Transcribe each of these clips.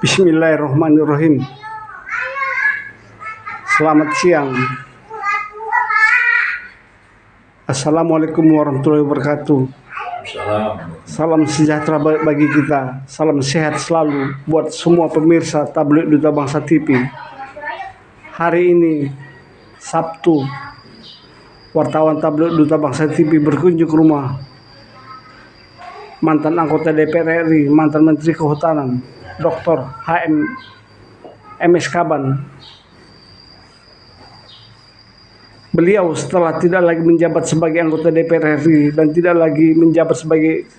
Bismillahirrahmanirrahim. Selamat siang. Assalamualaikum warahmatullahi wabarakatuh. Salam sejahtera bagi kita. Salam sehat selalu buat semua pemirsa Tabloid Duta Bangsa TV. Hari ini Sabtu, wartawan Tabloid Duta Bangsa TV berkunjung ke rumah mantan anggota DPR RI, mantan Menteri Kehutanan, Dr. MS Kaban. Beliau setelah tidak lagi menjabat sebagai anggota DPR RI dan tidak lagi menjabat sebagai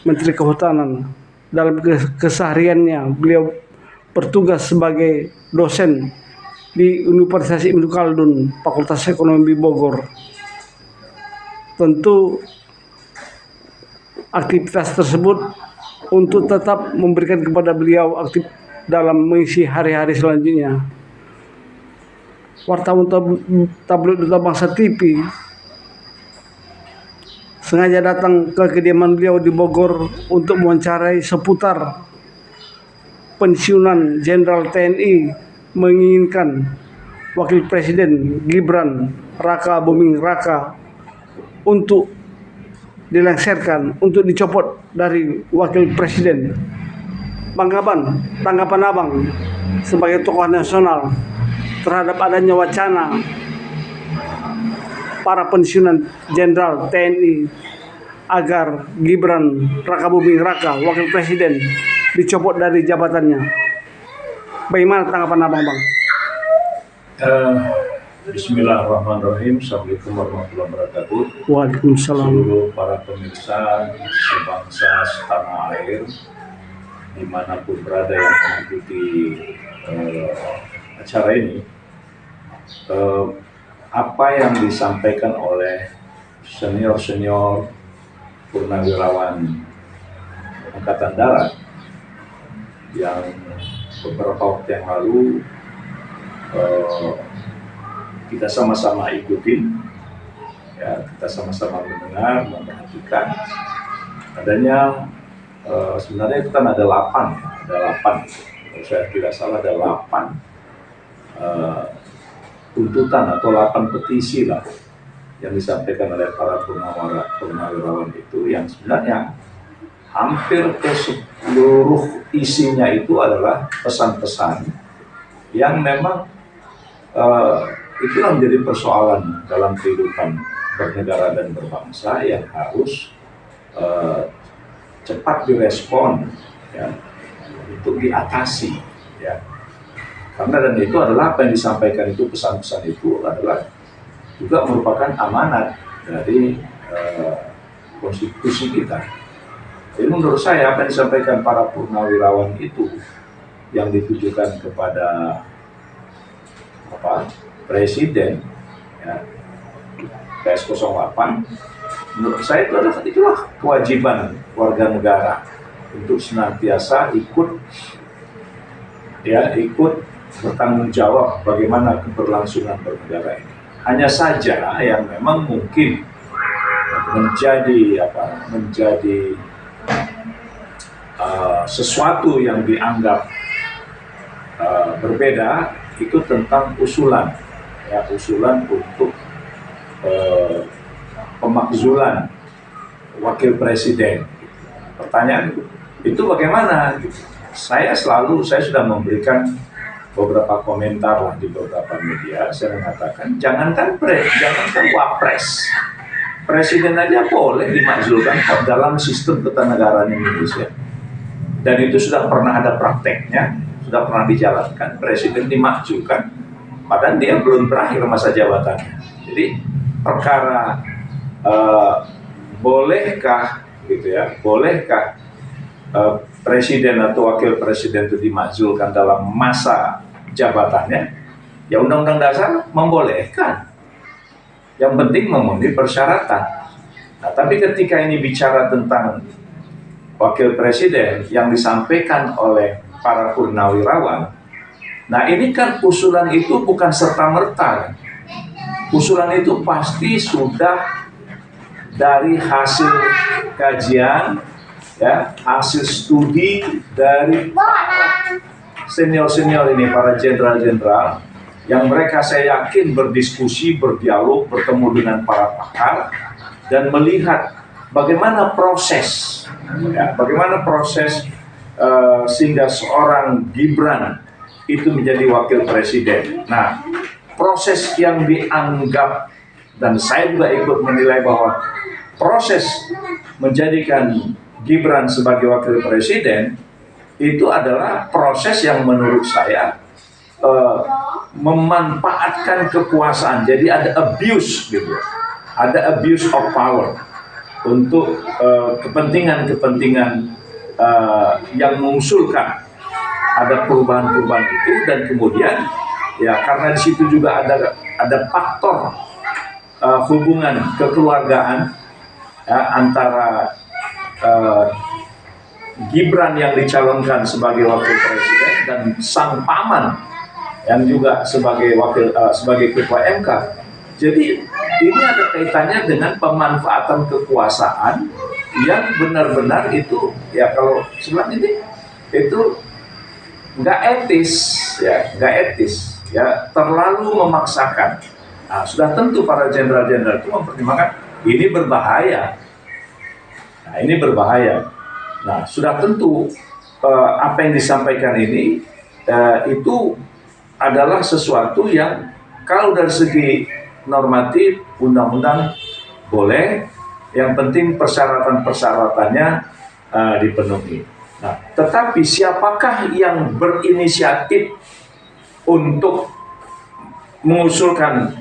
Menteri Kehutanan, dalam kesehariannya beliau bertugas sebagai dosen di Universitas Ibnu Khaldun, Fakultas Ekonomi Bogor. Tentu aktivitas tersebut untuk tetap memberikan kepada beliau aktif dalam mengisi hari-hari selanjutnya. Wartawan Tabloid Duta Bangsa TV sengaja datang ke kediaman beliau di Bogor untuk mewawancarai seputar pensiunan Jenderal TNI menginginkan Wakil Presiden Gibran Raka Buming Raka untuk dilengsarkan, untuk dicopot dari Wakil Presiden. Bang Kaban, tanggapan Abang sebagai tokoh nasional terhadap adanya wacana para pensiunan Jenderal TNI agar Gibran Raka Buming Raka, Wakil Presiden, dicopot dari jabatannya. Bagaimana tanggapan Abang, Bang? Bismillahirrahmanirrahim. Assalamualaikum warahmatullahi wabarakatuh. Waalaikumsalam. Seluruh para pemirsa sebangsa setanah air dimanapun berada yang mengikuti acara ini, apa yang disampaikan oleh senior purnawirawan Angkatan Darat yang beberapa waktu yang lalu kita sama-sama ikutin, ya, kita sama-sama mendengar, memperhatikan adanya sebenarnya itu kan ada 8, kalau saya tidak salah ada 8 tuntutan atau 8 petisi lah yang disampaikan oleh para purnawirawan itu, yang sebenarnya hampir ke seluruh isinya itu adalah pesan-pesan yang memang itulah menjadi persoalan dalam kehidupan bernegara dan berbangsa yang harus cepat direspon, ya, untuk diatasi, ya. Karena dan itu adalah apa yang disampaikan itu, pesan-pesan itu adalah juga merupakan amanat dari konstitusi kita. Jadi menurut saya apa yang disampaikan para purnawirawan itu yang ditujukan kepada Presiden, ya, PS08, menurut saya itulah kewajiban warga negara untuk senantiasa ikut bertanggung jawab bagaimana keberlangsungan bernegara ini. Hanya saja yang memang mungkin menjadi sesuatu yang dianggap berbeda itu tentang usulan untuk pemakzulan Wakil Presiden. Pertanyaan itu bagaimana? Saya sudah memberikan beberapa komentar lah di beberapa media. Saya mengatakan jangankan wapres, presiden aja boleh dimakzulkan dalam sistem ketatanegaraan Indonesia. Dan itu sudah pernah ada prakteknya, sudah pernah dijalankan, presiden dimakzulkan padahal dia belum berakhir masa jabatannya. Jadi perkara bolehkah presiden atau wakil presiden itu dimakzulkan dalam masa jabatannya, ya Undang-Undang Dasar membolehkan. Yang penting memenuhi persyaratan. Nah, tapi ketika ini bicara tentang wakil presiden yang disampaikan oleh para purnawirawan, nah ini kan usulan itu bukan serta-merta. Usulan itu pasti sudah dari hasil kajian, ya, hasil studi dari senior-senior ini, para jenderal-jenderal, yang mereka saya yakin berdiskusi, berdialog, bertemu dengan para pakar, dan melihat bagaimana proses, sehingga seorang Gibran itu menjadi wakil presiden. Nah, proses yang dianggap, dan saya juga ikut menilai bahwa proses menjadikan Gibran sebagai wakil presiden itu adalah proses yang menurut saya memanfaatkan kekuasaan. Jadi ada abuse gitu, ada abuse of power untuk kepentingan-kepentingan yang mengusulkan ada perubahan-perubahan itu, dan kemudian ya karena di situ juga ada faktor hubungan kekeluargaan ya, antara Gibran yang dicalonkan sebagai wakil presiden dan sang paman yang juga sebagai ketua MK. Jadi ini ada kaitannya dengan pemanfaatan kekuasaan yang benar-benar itu ya, kalau sebelah ini itu nggak etis ya, terlalu memaksakan. Nah, sudah tentu para jenderal-jenderal itu mempertimbangkan ini berbahaya. Nah, sudah tentu apa yang disampaikan ini itu adalah sesuatu yang kalau dari segi normatif undang-undang boleh, yang penting persyaratan-persyaratannya dipenuhi. Nah, tetapi siapakah yang berinisiatif untuk mengusulkan